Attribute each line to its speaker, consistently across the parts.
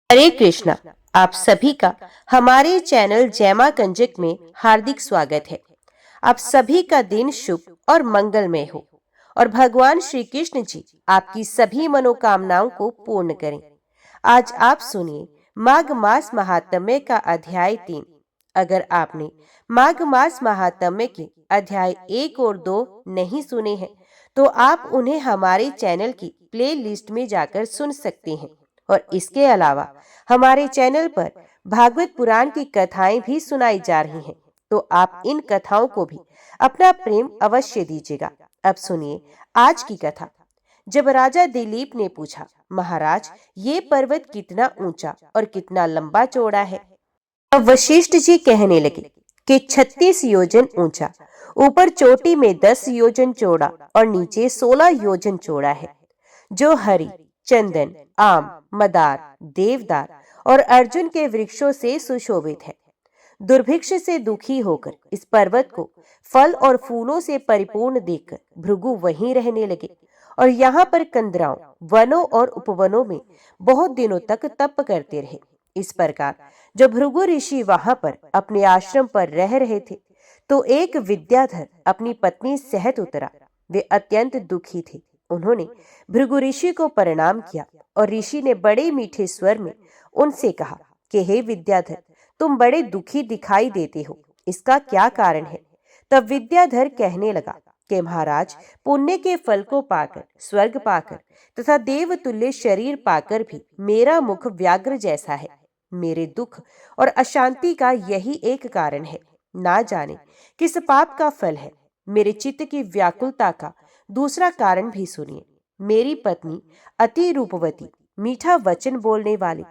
Speaker 1: हरे कृष्णा। आप सभी का हमारे चैनल जैमा कंजक में हार्दिक स्वागत है। आप सभी का दिन शुभ और मंगलमय हो और भगवान श्री कृष्ण जी आपकी सभी मनोकामनाओं को पूर्ण करें। आज आप सुनिए माघ मास महात्म्य का अध्याय 3। अगर आपने माघ मास महात्म्य के अध्याय 1 और 2 नहीं सुने हैं तो आप उन्हें हमारे चैनल की प्ले लिस्ट में जाकर सुन सकते हैं। और इसके अलावा हमारे चैनल पर भागवत पुराण की कथाएं भी सुनाई जा रही हैं, तो आप इन कथाओं को भी अपना प्रेम अवश्य दीजिएगा। अब सुनिए आज की कथा। जब राजा दिलीप ने पूछा, महाराज ये पर्वत कितना ऊंचा और कितना लंबा चौड़ा है? अब वशिष्ठ जी कहने लगे कि 36 योजन ऊंचा, ऊपर चोटी में 10 योजन चौड़ा और नीचे 16 योजन चौड़ा है, जो हरि, चंदन, आम, मदार, देवदार और अर्जुन के वृक्षों से सुशोभित है। दुर्भिक्ष से दुखी होकर इस पर्वत को फल और फूलों से परिपूर्ण देखकर भृगु वहीं रहने लगे और यहाँ पर कंदराओं, वनों और उपवनों में बहुत दिनों तक तप करते रहे। इस प्रकार जब भृगु ऋषि वहां पर अपने आश्रम पर रह रहे थे तो एक विद्याधर अपनी पत्नी सहित उतरा। वे अत्यंत दुखी थे। उन्होंने भृगु ऋषि को प्रणाम किया और ऋषि ने बड़े मीठे स्वर में उनसे कहा कि हे विद्याधर, तुम बड़े दुखी दिखाई देते हो, इसका क्या कारण है? तब विद्याधर कहने लगा कि महाराज, पुण्य के फल को पाकर, स्वर्ग पाकर तथा देवतुल्य शरीर पाकर भी मेरा मुख व्याघ्र जैसा है। मेरे दुख और अशांति का यही एक कारण है। ना जाने किस पाप का फल है। मेरे चित्त की व्याकुलता का दूसरा कारण भी सुनिए। मेरी पत्नी अति रूपवती, मीठा वचन बोलने वाली,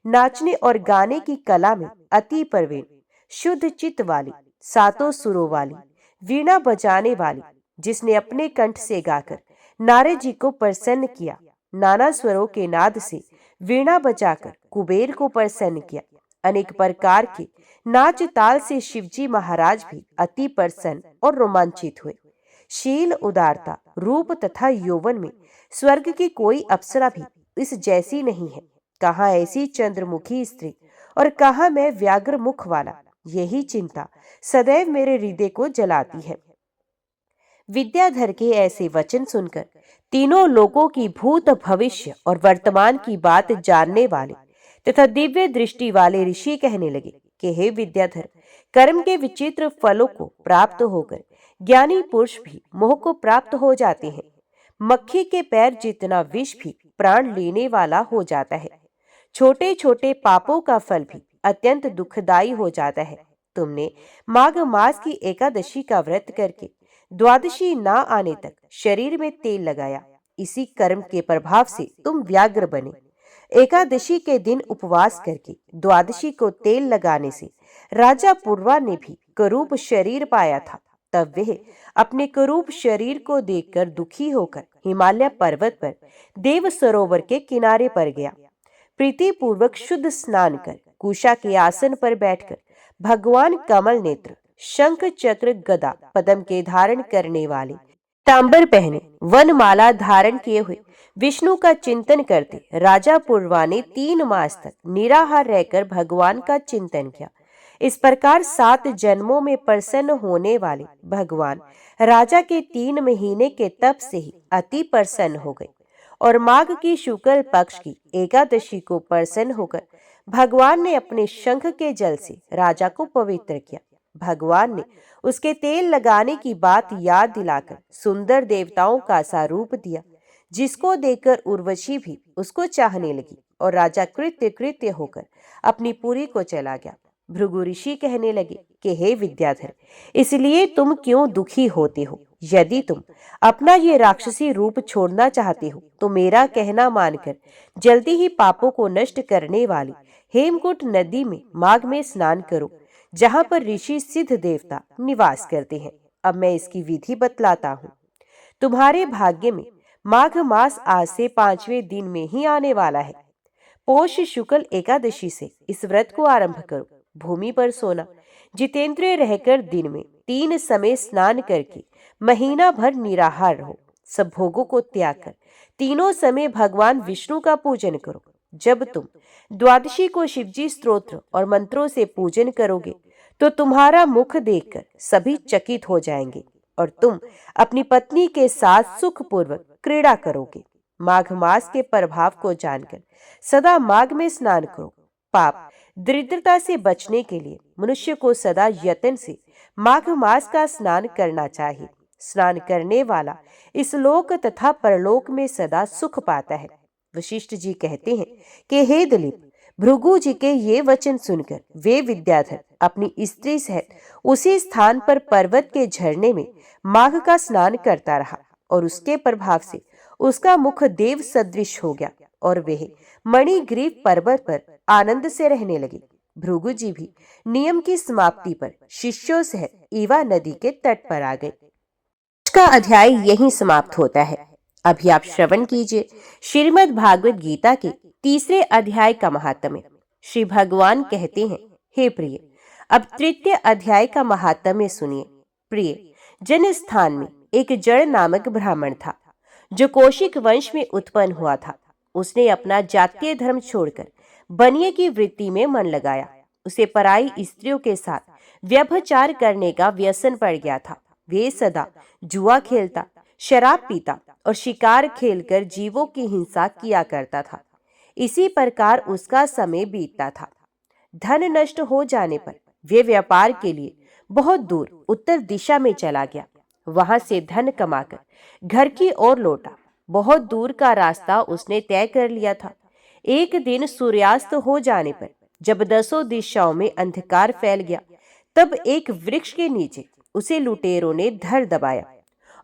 Speaker 1: नाचने और गाने की कला में अति प्रवीण, शुद्ध चित्त वाली, सातों सुरों वाली, वीणा बजाने वाली, जिसने अपने कंठ से गाकर नारद जी को प्रसन्न किया, नाना स्वरों के नाद से वीणा बजाकर कुबेर को प्रसन्न किया, अनेक प्रकार के नाच ताल से शिवजी महाराज भी अति प्रसन्न और रोमांचित हुए। शील, उदारता, रूप तथा यौवन में स्वर्ग की कोई अप्सरा भी इस जैसी नहीं है। कहाँ ऐसी चंद्रमुखी स्त्री और कहाँ मैं व्याघ्र मुख वाला। यही चिंता सदैव मेरे हृदय को जलाती है। विद्याधर के ऐसे वचन सुनकर तीनों लोगों की भूत, भविष्य और वर्तमान की बात जानने वाले तथा दिव्य दृष्टि वाले ऋषि कहने लगे कि हे विद्याधर, कर्म के विचित्र फलों को प्राप्त होकर ज्ञानी पुरुष भी मोह को प्राप्त हो जाते हैं। मक्खी के पैर जितना विष भी प्राण लेने वाला हो जाता है। छोटे छोटे पापों का फल भी अत्यंत दुखदाई हो जाता है। तुमने माघ मास की एकादशी का व्रत करके द्वादशी ना आने तक शरीर में तेल लगाया। इसी कर्म के प्रभाव से तुम व्याघ्र बने। एकादशी के दिन उपवास करके द्वादशी को तेल लगाने से राजा पूर्वा ने भी करूप शरीर पाया था। तब वह अपने करूप शरीर को देखकर दुखी होकर हिमालय पर्वत पर देव सरोवर के किनारे पर गया। प्रीति पूर्वक शुद्ध स्नान कर कुशा के आसन पर बैठकर भगवान कमल नेत्र, शंख चक्र गदा पद्म के धारण करने वाले, तांबर पहने, वनमाला धारण किए हुए विष्णु का चिंतन करते राजा पूर्वा ने 3 मास तक निराहार रहकर भगवान का चिंतन किया। इस प्रकार 7 जन्मों में प्रसन्न होने वाले भगवान राजा के 3 महीने के तप से ही अति प्रसन्न हो गए और माघ की शुक्ल पक्ष की एकादशी को प्रसन्न होकर भगवान ने अपने शंख के जल से राजा को पवित्र किया। भगवान ने उसके तेल लगाने की बात याद दिलाकर सुंदर देवताओं का सा रूप दिया, जिसको देखकर उर्वशी भी उसको चाहने लगी और राजा कृत्य कृत्य होकर अपनी पुरी को चला गया। भृगु ऋषि कहने लगे कि हे विद्याधर, इसलिए तुम क्यों दुखी होते हो? यदि तुम अपना ये राक्षसी रूप छोड़ना चाहते हो तो मेरा कहना मानकर जल्दी ही पापों को नष्ट करने वाली हेमकूट नदी में माघ में स्नान करो, जहाँ पर ऋषि सिद्ध देवता निवास करते हैं। अब मैं इसकी विधि बतलाता हूँ। तुम्हारे भाग्य में माघ मास आज से 5वें दिन में ही आने वाला है। पोष शुक्ल एकादशी से इस व्रत को आरंभ करो। भूमि पर सोना, जितेंद्रिय रहकर दिन में 3 समय स्नान करके महीना भर निराहार रहो। सब भोगों को त्याग कर तीनों समय भगवान विष्णु का पूजन करो। जब तुम द्वादशी को शिवजी स्तोत्र और मंत्रों से पूजन करोगे तो तुम्हारा मुख देखकर सभी चकित हो जाएंगे और तुम अपनी पत्नी के साथ सुखपूर्वक क्रीड़ा करोगे। माघ मास के प्रभाव को जानकर सदा माघ में स्नान करो। पाप दरिद्रता से बचने के लिए मनुष्य को सदा यत्न से माघ मास का स्नान करना चाहिए। स्नान करने वाला इस लोक तथा परलोक में सदा सुख पाता है। वशिष्ठ जी कहते हैं कि हे दिलीप, भृगु जी के ये वचन सुनकर वे विद्याधर अपनी स्त्री सहित उसी स्थान पर पर्वत के झरने में माघ का स्नान करता रहा और उसके प्रभाव से उसका मुख देव सदृश हो गया और वह मणिग्रीव पर्वत पर आनंद से रहने लगे। भृगु जी भी नियम की समाप्ति पर शिष्यों सहित ईवा नदी के तट पर आ गए। आज का अध्याय यहीं समाप्त होता है। अभी आप श्रवण कीजिए श्रीमद् भागवत गीता के 3 अध्याय का महात्म्य। श्री भगवान कहते हैं, हे प्रिय, अब 3 अध्याय का महात्म्य सुनिए। प्रिय, जन स्थान में एक जड़ नामक ब्राह्मण था जो कौशिक वंश में उत्पन्न हुआ था। उसने अपना जातीय धर्म छोड़कर बनिए की वृत्ति में मन लगाया। उसे पराई स्त्रियों के साथ व्यभिचार करने का व्यसन पड़ गया था। वे सदा जुआ खेलता, शराब पीता और शिकार खेलकर जीवों की हिंसा किया करता था। इसी प्रकार उसका समय बीतता था। धन नष्ट हो जाने पर वे व्यापार के लिए बहुत दूर उत्तर दिशा में चला गया। वहां से धन कमाकर घर की ओर लौटा। बहुत दूर का रास्ता उसने तय कर लिया था। एक दिन सूर्यास्त हो जाने पर जब 10 दिशाओं में अंधकार फैल गया, तब एक वृक्ष के नीचे उसे लुटेरों ने धर दबाया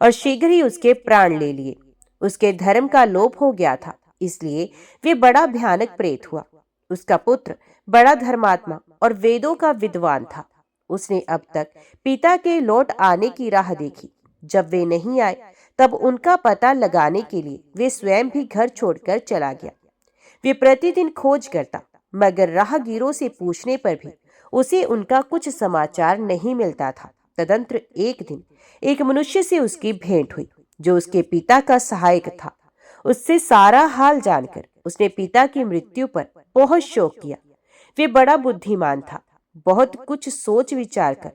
Speaker 1: और शीघ्र ही उसके प्राण ले लिए। उसके धर्म का लोप हो गया था, इसलिए वे बड़ा भयानक प्रेत हुआ। उसका पुत्र बड़ा धर्मात्मा और वेदों का विद्वान था। उसने अब तक पिता के लौट आने की राह देखी। जब वे नहीं आए तब उनका पता लगाने के लिए वे स्वयं भी घर छोड़कर चला गया। वे प्रतिदिन खोज करता, मगर राहगीरों से पूछने पर भी उसे उनका कुछ समाचार नहीं मिलता था। तदंतर एक दिन एक मनुष्य से उसकी भेंट हुई जो उसके पिता का सहायक था। उससे सारा हाल जानकर उसने पिता की मृत्यु पर बहुत शोक किया। वे बड़ा बुद्धिमान था। बहुत कुछ सोच विचार कर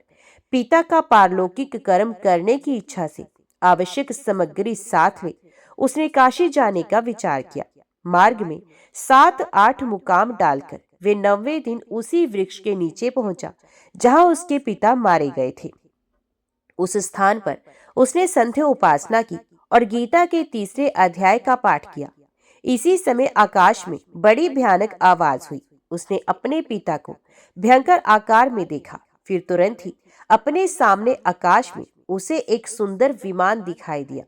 Speaker 1: पिता का पारलौकिक कर्म करने की इच्छा से आवश्यक सामग्री साथ ले उसने काशी जाने का विचार किया। मार्ग में 7-8 मुकाम डालकर वे 9वें दिन उसी वृक्ष के नीचे पहुंचा जहां उसके पिता मारे गए थे। उस स्थान पर उसने संध्या उपासना की और गीता के 3 अध्याय का पाठ किया। इसी समय आकाश में बड़ी भयानक आवाज हुई। उसने अपने पिता को भयंकर आकार में देखा। फिर तुरंत ही अपने सामने आकाश में उसे एक सुंदर विमान दिखाई दिया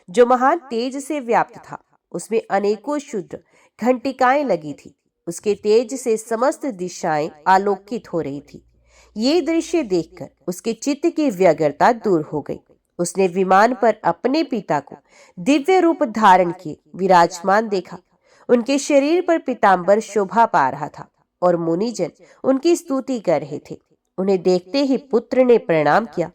Speaker 1: जो महान तेज से व्याप्त था। उसमें अनेकों शुद्र घंटिकाएं लगी थी। उसके तेज से समस्त दिशाएं आलोकित हो रही थी। ये दृश्य देखकर उसके चित्त की व्यग्रता दूर हो गई। उसने विमान पर अपने पिता को दिव्य रूप धारण किए विराजमान देखा। उनके शरीर पर पीतांबर शोभा पा रहा था और मुनिजन उनकी स्तुति कर रहे थे। उन्हें देखते ही पुत्र ने प्रणाम किया।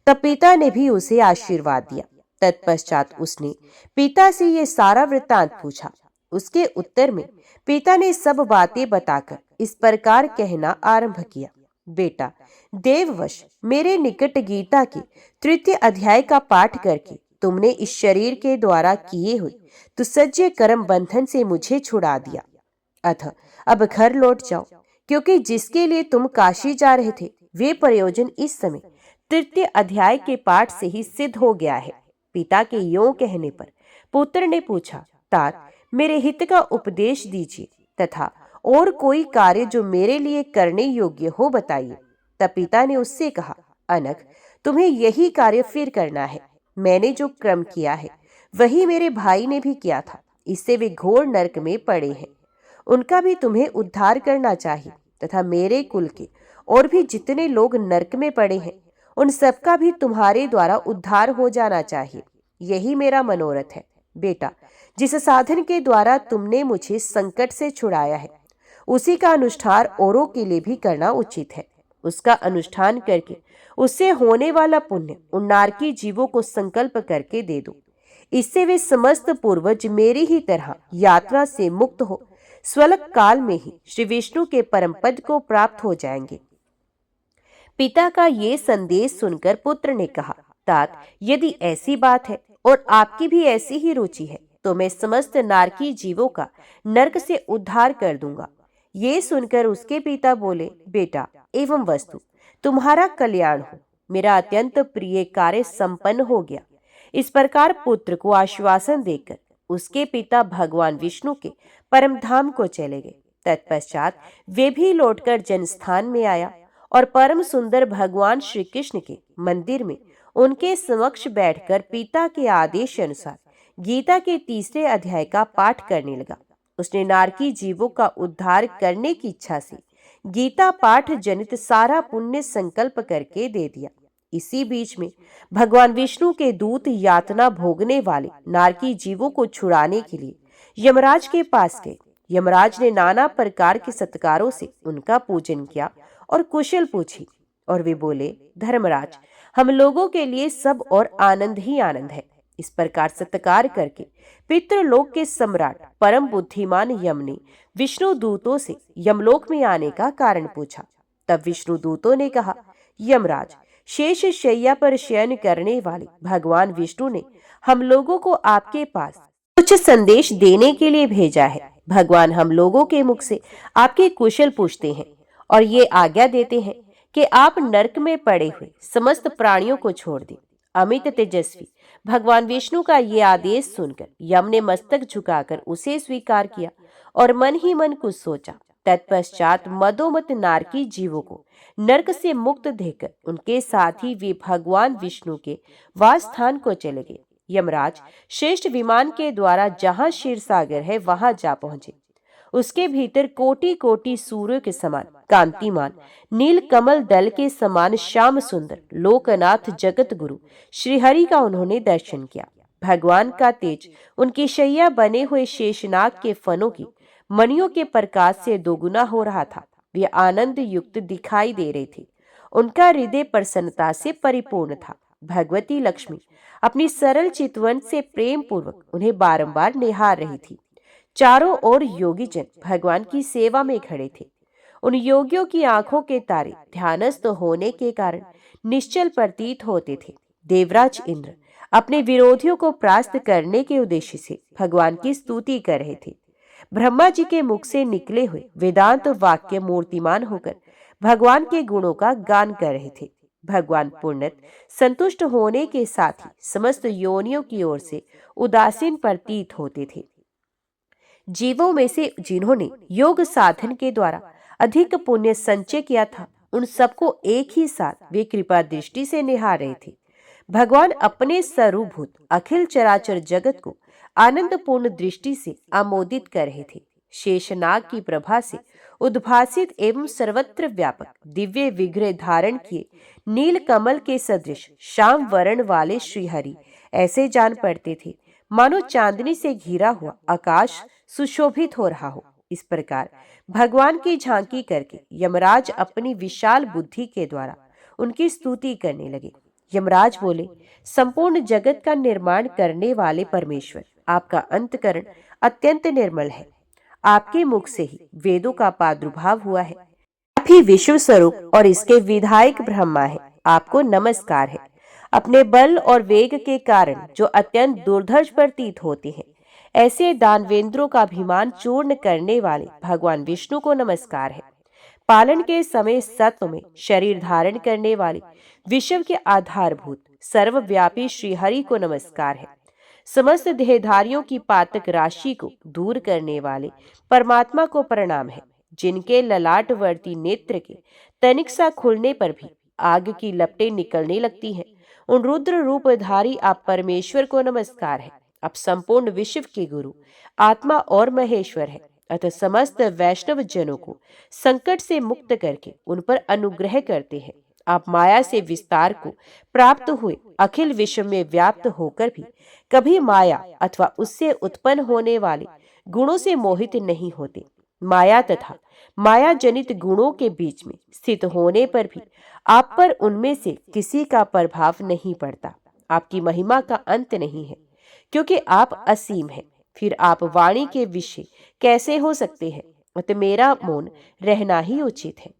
Speaker 1: तब पिता ने भी उसे आशीर्वाद दिया। तत्पश्चात उसने पिता से ये सारा वृत्तांत पूछा। उसके उत्तर में पिता ने सब बातें बताकर इस प्रकार कहना आरंभ किया, बेटा, देववश मेरे निकट गीता के 3 अध्याय का पाठ करके तुमने इस शरीर के द्वारा किए हुए दुस्सह्य कर्म बंधन से मुझे छुड़ा दिया। अतः अब घर लौट जाओ, क्योंकि जिसके लिए तुम काशी जा रहे थे वे प्रयोजन इस समय 3 अध्याय के पाठ से ही सिद्ध हो गया है। पिता के यों कहने पर पुत्र ने पूछा, तात, मेरे हित का उपदेश दीजिए तथा और कोई कार्य जो मेरे लिए करने योग्य हो बताइए। तब पिता ने उससे कहा, अनघ, तुम्हें यही कार्य फिर करना है। मैंने जो क्रम किया है वही मेरे भाई ने भी किया था। इससे वे घोर नरक में पड़े हैं। उनका भी तुम्हें उद्धार करना चाहिए तथा मेरे कुल के और भी जितने लोग नरक में पड़े हैं उन सबका भी तुम्हारे द्वारा उद्धार हो जाना चाहिए। यही मेरा मनोरथ है। बेटा, जिस साधन के द्वारा तुमने मुझे संकट से छुड़ाया है उसी का अनुष्ठान औरों के लिए भी करना उचित है। उसका अनुष्ठान करके उससे होने वाला पुण्य उन नारकी जीवों को संकल्प करके दे दो। इससे वे समस्त पूर्वज मेरी ही तरह यात्रा से मुक्त हो स्वल्प काल में ही श्री विष्णु के परम पद को प्राप्त हो जाएंगे। पिता का ये संदेश सुनकर पुत्र ने कहा, तात, यदि ऐसी बात है और आपकी भी ऐसी ही रुचि है तो मैं समस्त नारकी जीवों का नरक से उद्धार कर दूंगा। ये सुनकर उसके पिता बोले, बेटा एवं वस्तु, तुम्हारा कल्याण हो, मेरा अत्यंत प्रिय कार्य संपन्न हो गया। इस प्रकार पुत्र को आश्वासन देकर उसके पिता भगवान विष्णु के परम धाम को चले गए। तत्पश्चात वे भी लौटकर जनस्थान में आया और परम सुंदर भगवान श्री कृष्ण के मंदिर में उनके समक्ष बैठकर पिता के आदेश अनुसार गीता के 3 अध्याय का पाठ करने लगा। उसने नारकी जीवों का उद्धार करने की इच्छा से गीता पाठ जनित सारा पुण्य संकल्प करके दे दिया। इसी बीच में भगवान विष्णु के दूत यातना भोगने वाले नारकी जीवों को छुड़ाने के लिए यमराज के पास गए। यमराज ने नाना प्रकार के सत्कारों से उनका पूजन किया और कुशल पूछी, और वे बोले, धर्मराज, हम लोगों के लिए सब और आनंद ही आनंद है। इस प्रकार सत्कार करके पितृलोक के सम्राट परम बुद्धिमान यम ने विष्णु दूतों से यमलोक में आने का कारण पूछा। तब विष्णु दूतों ने कहा, यमराज, शेष शैया पर शयन करने वाले भगवान विष्णु ने हम लोगों को आपके पास कुछ संदेश देने के लिए भेजा है। भगवान हम लोगों के मुख से आपके कुशल पूछते हैं और ये आज्ञा देते हैं कि आप नरक में पड़े हुए समस्त प्राणियों को छोड़ दें। अमित तेजस्वी भगवान विष्णु का ये आदेश सुनकर यम ने मस्तक झुकाकर उसे स्वीकार किया और मन ही मन कुछ सोचा। तत्पश्चात मदोमत नारकी जीवों को नरक से मुक्त देकर उनके साथ ही वे भगवान विष्णु के वास स्थान को चले गए। यमराज श्रेष्ठ विमान के द्वारा जहां क्षीर सागर है वहां जा पहुंचे। उसके भीतर कोटि कोटि सूर्यों के समान कांतिमान, नील कमल दल के समान श्याम सुंदर लोकनाथ जगत गुरु श्रीहरि का उन्होंने दर्शन किया। भगवान का तेज उनकी शैया बने हुए शेषनाग के फनों की मणियों के प्रकाश से दोगुना हो रहा था। वे आनंद युक्त दिखाई दे रहे थे। उनका हृदय प्रसन्नता से परिपूर्ण था। भगवती लक्ष्मी अपनी सरल चितवन से प्रेम पूर्वक उन्हें बारंबार निहार रही थी। चारों ओर योगी जन भगवान की सेवा में खड़े थे। उन योगियों की आंखों के तारे ध्यानस्थ होने के कारण निश्चल प्रतीत होते थे। देवराज इंद्र अपने विरोधियों को परास्त करने के उद्देश्य से भगवान की स्तुति कर रहे थे। ब्रह्मा जी के मुख से निकले हुए वेदांत वाक्य मूर्तिमान होकर भगवान के गुणों का गान कर रहे थे। भगवान पूर्णत संतुष्ट होने के साथ ही समस्त योनियों की ओर से उदासीन प्रतीत होते थे। जीवों में से जिन्होंने योग साधन के द्वारा अधिक पुण्य संचय किया था, उन सबको एक ही साथ वे कृपा दृष्टि से निहार रहे थे। भगवान अपने स्वरूपभूत अखिल चराचर जगत को आनंदपूर्ण दृष्टि से आमोदित कर रहे थे। शेषनाग की प्रभा से उद्भासित एवं सर्वत्र व्यापक दिव्य विग्रह धारण किए नील कमल के सदृश श्याम वर्ण वाले श्रीहरि ऐसे जान पड़ते थे मानो चांदनी से घिरा हुआ आकाश सुशोभित हो रहा हो। इस प्रकार भगवान की झांकी करके यमराज अपनी विशाल बुद्धि के द्वारा उनकी स्तुति करने लगे। यमराज बोले, संपूर्ण जगत का निर्माण करने वाले परमेश्वर, आपका अंतकरण अत्यंत निर्मल है। आपके मुख से ही वेदों का प्रादुर्भाव हुआ है। आप ही विश्व स्वरूप और इसके विधायक ब्रह्मा है। आपको नमस्कार है। अपने बल और वेग के कारण जो अत्यंत दुर्धर्ष प्रतीत होते हैं, ऐसे दानवेंद्रों का अभिमान चूर्ण करने वाले भगवान विष्णु को नमस्कार है। पालन के समय सत्व में शरीर धारण करने वाले विश्व के आधारभूत सर्वव्यापी श्रीहरि को नमस्कार है। समस्त देहधारियों की पातक राशि को दूर करने वाले परमात्मा को प्रणाम है। जिनके ललाटवर्ती नेत्र के तनिक सा खुलने पर भी आग की लपटें निकलने लगती हैं, उन रुद्र रूपधारी आप परमेश्वर को नमस्कार है। आप संपूर्ण विश्व के गुरु, आत्मा और महेश्वर है। अतः समस्त वैष्णव जनों को संकट से मुक्त करके उन पर अनुग्रह करते हैं। आप माया से विस्तार को प्राप्त हुए अखिल विश्व में व्याप्त होकर भी कभी माया अथवा उससे उत्पन्न होने वाले गुणों से मोहित नहीं होते। माया तथा माया जनित गुणों के बीच में स्थित होने पर भी आप पर उनमें से किसी का प्रभाव नहीं पड़ता। आपकी महिमा का अंत नहीं है, क्योंकि आप असीम हैं। फिर आप वाणी के विषय कैसे हो सकते हैं? अतः मेरा मौन रहना ही उचित है।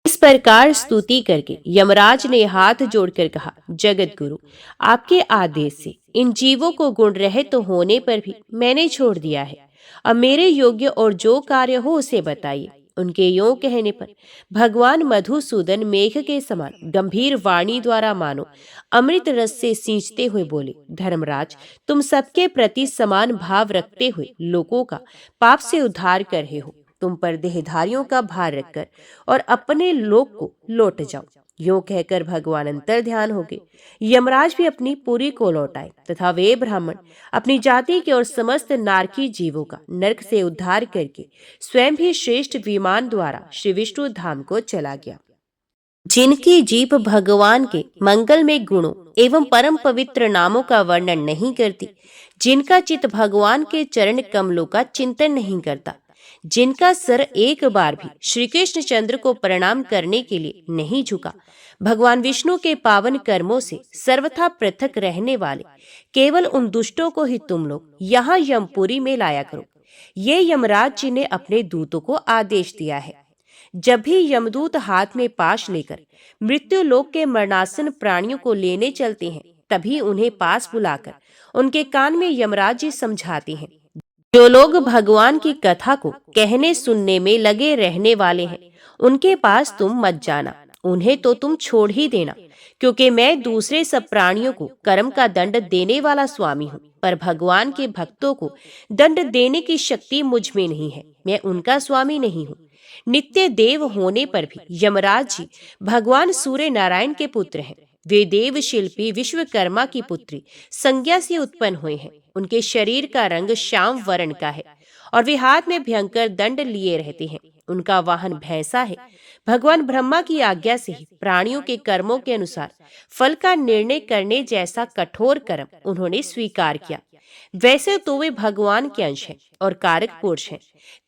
Speaker 1: इस प्रकार स्तुति करके यमराज ने हाथ जोड़कर कहा, जगत गुरु, आपके आदेश से इन जीवों को गुण रहित तो होने पर भी मैंने छोड़ दिया है। अब मेरे योग्य और जो कार्य हो उसे बताइए। उनके यों कहने पर भगवान मधुसूदन मेघ के समान गंभीर वाणी द्वारा मानो अमृत रस से सींचते हुए बोले, धर्मराज, तुम सबके प्रति समान भाव रखते हुए लोगों का पाप से उद्धार कर रहे हो। तुम पर देहधारियों का भार रखकर और अपने लोक को लौट जाओ। यूं कहकर भगवान अंतर ध्यान हो गए। यमराज भी अपनी पुरी को लौट आए तथा वे ब्राह्मण अपनी जाति के और समस्त नारकी जीवों का नरक से उद्धार करके स्वयं भी श्रेष्ठ विमान द्वारा श्री विष्णु धाम को चला गया। जिनकी जीभ भगवान के मंगल में गुणों एवं परम पवित्र नामों का वर्णन नहीं करती, जिनका चित्त भगवान के चरण कमलों का चिंतन नहीं करता, जिनका सर एक बार भी श्री कृष्ण चंद्र को प्रणाम करने के लिए नहीं झुका, भगवान विष्णु के पावन कर्मों से सर्वथा पृथक रहने वाले केवल उन दुष्टों को ही तुम लोग यहाँ यमपुरी में लाया करो। ये यमराज जी ने अपने दूतों को आदेश दिया है। जब भी यमदूत हाथ में पाश लेकर मृत्यु लोक के मरणासन प्राणियों को लेने चलते हैं, तभी उन्हें पास बुलाकर उनके कान में यमराज जी समझाते हैं, जो लोग भगवान की कथा को कहने सुनने में लगे रहने वाले हैं, उनके पास तुम मत जाना, उन्हें तो तुम छोड़ ही देना, क्योंकि मैं दूसरे सब प्राणियों को कर्म का दंड देने वाला स्वामी हूँ, पर भगवान के भक्तों को दंड देने की शक्ति मुझ में नहीं है। मैं उनका स्वामी नहीं हूँ। नित्य देव होने पर भी यमराज जी भगवान सूर्य नारायण के पुत्र हैं। वे देव शिल्पी विश्वकर्मा की पुत्री संज्ञा से उत्पन्न हुए हैं। उनके शरीर का रंग श्याम वर्ण का है और वे हाथ में भयंकर दंड लिए रहते हैं। उनका वाहन भैंसा है। भगवान ब्रह्मा की आज्ञा से ही प्राणियों के कर्मों के अनुसार फल का निर्णय करने जैसा कठोर कर्म उन्होंने स्वीकार किया। वैसे तो वे भगवान के अंश हैं और कारक पुरुष हैं।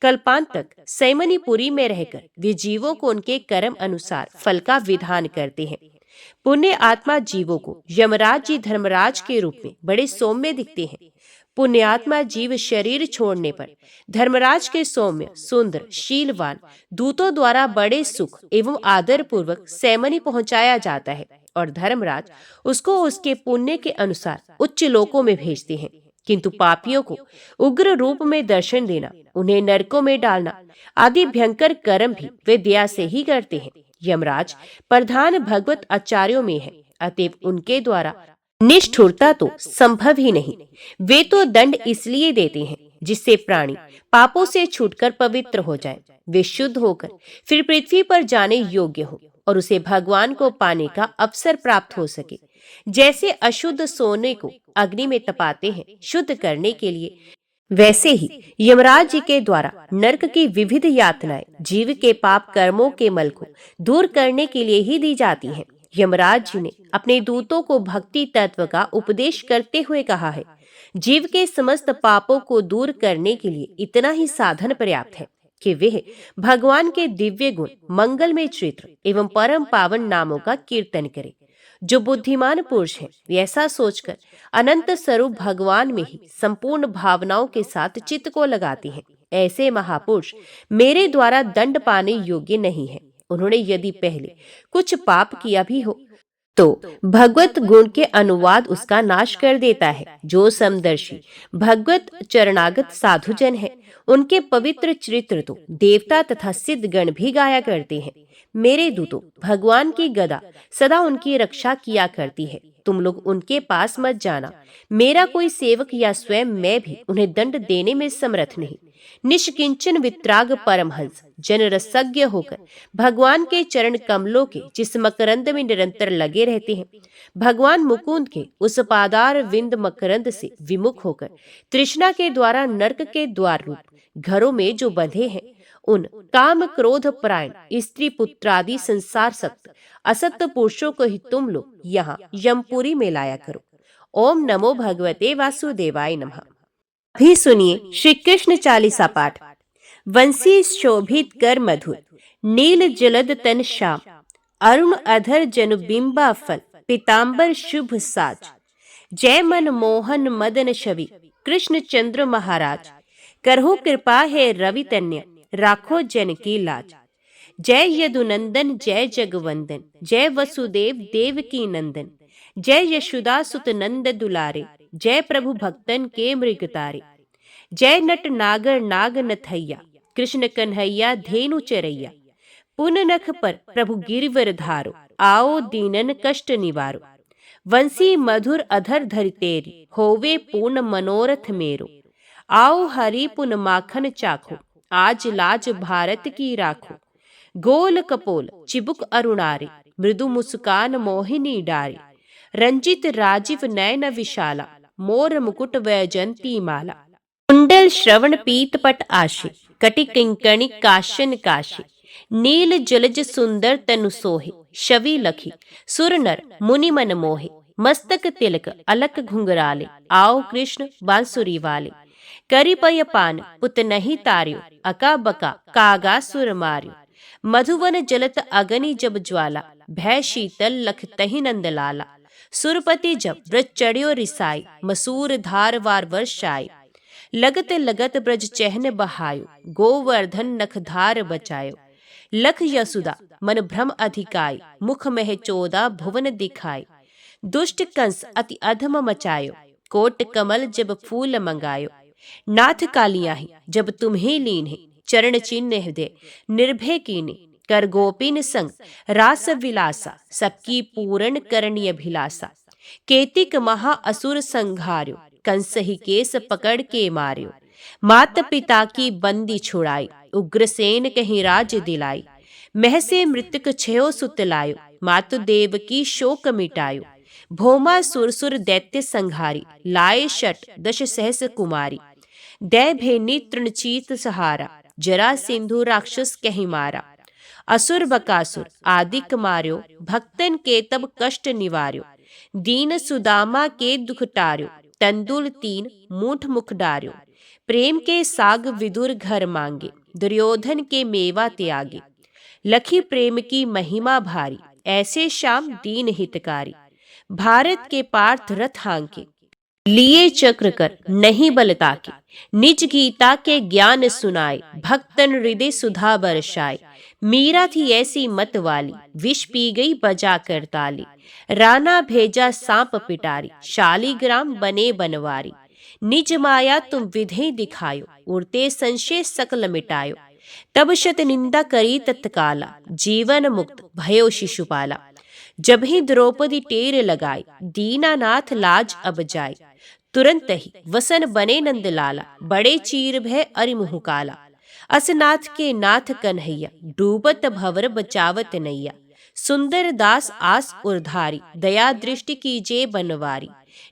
Speaker 1: कल्पांत तक सैमनीपुरी में रहकर वे जीवों को उनके कर्म अनुसार फल का विधान करते हैं। पुण्य आत्मा जीवों को यमराज जी धर्मराज के रूप में बड़े सौम्य दिखते हैं। पुण्यात्मा जीव शरीर छोड़ने पर धर्मराज के सौम्य, सुंदर, शीलवान दूतों द्वारा बड़े सुख एवं आदर पूर्वक सैमनी पहुंचाया जाता है और धर्मराज उसको उसके पुण्य के अनुसार उच्च लोकों में भेजते हैं। किंतु पापियों को उग्र रूप में दर्शन देना, उन्हें नरकों में डालना आदि भयंकर कर्म भी वे दया से ही करते हैं। यमराज प्रधान भगवत आचार्यों में है, अतएव उनके द्वारा निष्ठुरता तो संभव ही नहीं। वे तो दंड इसलिए देते हैं जिससे प्राणी पापों से छूटकर पवित्र हो जाए, वे शुद्ध होकर फिर पृथ्वी पर जाने योग्य हो और उसे भगवान को पाने का अवसर प्राप्त हो सके। जैसे अशुद्ध सोने को अग्नि में तपाते हैं शुद्ध करने के लिए, वैसे ही यमराज जी के द्वारा नरक की विविध यातनाएं जीव के पाप कर्मों के मल को दूर करने के लिए ही दी जाती हैं। यमराज जी ने अपने दूतों को भक्ति तत्व का उपदेश करते हुए कहा है, जीव के समस्त पापों को दूर करने के लिए इतना ही साधन पर्याप्त है कि वे भगवान के दिव्य गुण, मंगलमय चित्र एवं परम पावन नामों का कीर्तन करें। जो बुद्धिमान पुरुष हैं, वे ऐसा सोचकर अनंत स्वरूप भगवान में ही संपूर्ण भावनाओं के साथ चित्त को लगाते हैं। ऐसे महापुरुष मेरे द्वारा दंड पाने योग्य नहीं है। उन्होंने यदि पहले कुछ पाप किया भी हो तो भगवत गुण के अनुवाद उसका नाश कर देता है। जो समदर्शी भगवत चरणागत साधुजन है, उनके पवित्र चरित्र तो देवता तथा सिद्ध गण भी गाया करते हैं। मेरे दूतों, भगवान की गदा सदा उनकी रक्षा किया करती है। तुम लोग उनके पास मत जाना। मेरा कोई सेवक या स्वयं मैं भी उन्हें दंड देने में समर्थ नहीं। निष्किंचन वित्राग परमहंस जनरसज्ञ होकर भगवान के चरण कमलों के जिस मकरंद में निरंतर लगे रहते हैं, भगवान मुकुंद के उस पादार विंद मकरंद से विमुख होकर तृष्णा के द्वारा नरक के द्वार रूप घरों में जो बंधे हैं, उन काम क्रोध परायण स्त्री पुत्रादि संसार सक्त असत्य पुरुषों को ही तुम लोग यहाँ यमपुरी में लाया करो। ओम नमो भगवते वासुदेवाय नमः। अभी सुनिए श्री कृष्ण चालीसा पाठ। वंशी शोभित कर मधुर, नील जलद तन श्याम, अरुण अधर जनु बिंबा फल, पीतांबर शुभ साज, जय मन मोहन मदन छवि, कृष्ण चंद्र महाराज, करहु कृपा है रवि तन्य, राखो जन की लाज। जय यदुनंदन जय जगवंदन, जय वसुदेव देव की नंदन, जय यशोदा सुत नंद दुलारे, जय प्रभु भक्तन के मृग तारे। जय नट नागर नाग नथैया, कृष्ण कन्हैया धेनु चरैया। पुन नख पर प्रभु गिरवर धारो, आओ दीनन कष्ट निवारो। वंशी मधुर अधर धरि तेरी, होवे पूर्ण मनोरथ मेरो। आओ हरि पुन माखन चाखो, आज लाज भारत की राखो। गोल कपोल चिबुक अरुणारे, मृदु मुस्कान मोहिनी डारे। रंजित राजीव नयन विशाला, मोर मुकुट वैजंती माला। कुंडल श्रवण पीत पट आशे, कटि किंकणि काशन काशे। नील जलज सुंदर तनु सोहे, शवि लखी सुर नर मुनि मन मोहे। मस्तक तिलक अलक घुंघराले, आओ कृष्ण बांसुरी वाले। करि पय पान पुत नहीं तार्यो, अका बका कागा सुर मार्यो। मधुवन जलत अगनि जब ज्वाला, भय शीतल लख तहि नंद लाला। सुरपति जब व्रज चढ़्यो रिसाई, मसूर धार वार वर्षाय। लगत लगत ब्रज चहन बहायो, गोवर्धन नखधार बचायो। लख यशुदा मन भ्रम अधिकाय, मुख मह 14 भुवन दिखाय। दुष्ट कंस अति अधम मचायो, कोट कमल जब फूल मंगायो। नाथ कालियाहि जब तुम्हें लीन्हे, चरण चिन्ह हृदय निर्भय कीन्हे। कर गोपिन संग रास विलासा, सबकी पूर्ण करनी अभिलाषा। केतिक महा असुर संघार्यो, कंस ही केस पकड़ के मार्यो। मात पिता की बंदी छुड़ाई, उग्रसेन कहीं राज दिलाई। मह से मृतक छयो सुत लायो, मातु देव की शोक मिटायो। भोमा सुरसुर दैत्य संहारी, लाए शट दश सहस कुमारी। दै भेनी तृणचीत सहारा, जरा सिंधु राक्षस कहीं मारा। असुर बकासुर आदिक मार्यो, भक्तन के तब कष्ट निवार्यो। दीन सुदामा के दुख टार्यो, तंदुल 3 मूठ मुख डार्यो। प्रेम के साग विदुर घर मांगे, दुर्योधन के मेवा त्यागे। लखी प्रेम की महिमा भारी, ऐसे श्याम दीन हितकारी। भारत के पार्थ रथ हांके, लिए चक्र कर नहीं बल ताके। निज गीता के ज्ञान सुनाए, भक्तन हृदय सुधा बरसाए। मीरा थी ऐसी मत वाली, विष पी गई बजा कर ताली। राणा भेजा सांप पिटारी, शालीग्राम बने बनवारी। निज माया तुम विधि दिखायो, उड़ते संशय सकल मिटायो। तब शत निंदा करी तत्काला, जीवन मुक्त भयो शिशुपाला। जब ही द्रौपदी टेर लगाई, दीनानाथ लाज अब जाय। तुरंत ही वसन बने नंदलाला, बड़े चीर भय अरिमुह काला। असनाथ के नाथ कन्हैया, डूबत भवर बचावत नैया। सुंदर दास आस उर्धारी, दया दृष्टि कीजे बनवारी।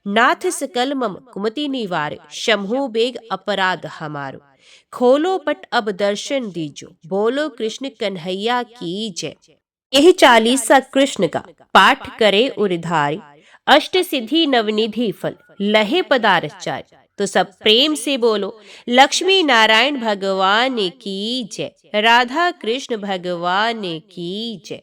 Speaker 1: नाथ सकल मम कुमति निवार, शम्हु बेग अपराध हमारो। खोलो पट अब दर्शन दीजो, बोलो कृष्ण कन्हैया की जय। यही 40सा कृष्ण का पाठ करे उरिधारी, अष्ट सिद्धि नवनिधि फल लहे पदारचार। तो सब प्रेम से बोलो लक्ष्मी नारायण भगवान की जय, राधा कृष्ण भगवान की जय।